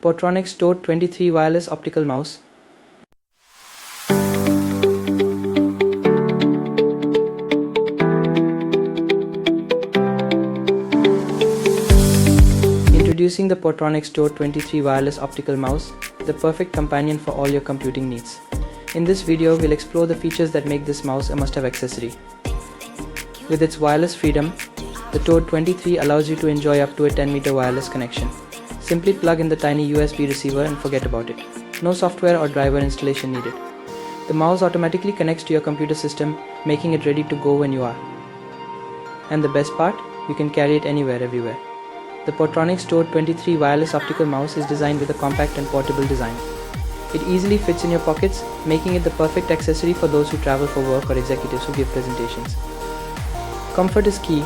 Portronics Toad 23 Wireless Optical Mouse. Introducing the Portronics Toad 23 Wireless Optical Mouse, the perfect companion for all your computing needs. In this video, we'll explore the features that make this mouse a must-have accessory. With its wireless freedom, the Toad 23 allows you to enjoy up to a 10-meter wireless connection. Simply plug in the tiny USB receiver and forget about it. No software or driver installation needed. The mouse automatically connects to your computer system, making it ready to go when you are. And the best part, you can carry it anywhere, everywhere. The Portronics Toad 23 Wireless Optical Mouse is designed with a compact and portable design. It easily fits in your pockets, making it the perfect accessory for those who travel for work or executives who give presentations. Comfort is key,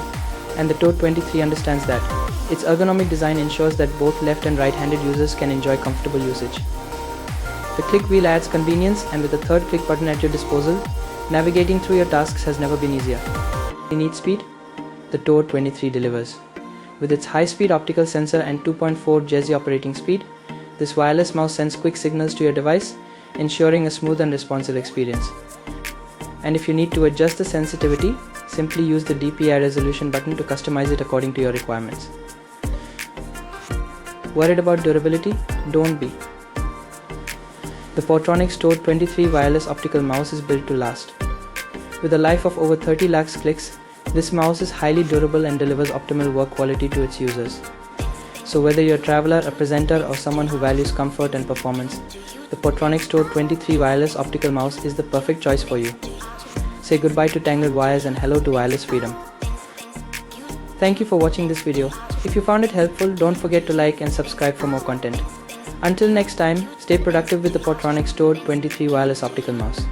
and the Toad 23 understands that. Its ergonomic design ensures that both left and right-handed users can enjoy comfortable usage. The click wheel adds convenience, and with a third click button at your disposal, navigating through your tasks has never been easier. You need speed? The Toad 23 delivers. With its high-speed optical sensor and 2.4 GHz operating speed, this wireless mouse sends quick signals to your device, ensuring a smooth and responsive experience. And if you need to adjust the sensitivity, simply use the DPI resolution button to customize it according to your requirements. Worried about durability? Don't be. The Portronics Toad 23 Wireless Optical Mouse is built to last. With a life of over 30 lakhs clicks, this mouse is highly durable and delivers optimal work quality to its users. So whether you're a traveler, a presenter, or someone who values comfort and performance, the Portronics Toad 23 Wireless Optical Mouse is the perfect choice for you. Say goodbye to tangled wires and hello to wireless freedom. Thank you for watching this video. If you found it helpful, don't forget to like and subscribe for more content. Until next time, stay productive with the Portronics Toad 23 Wireless Optical Mouse.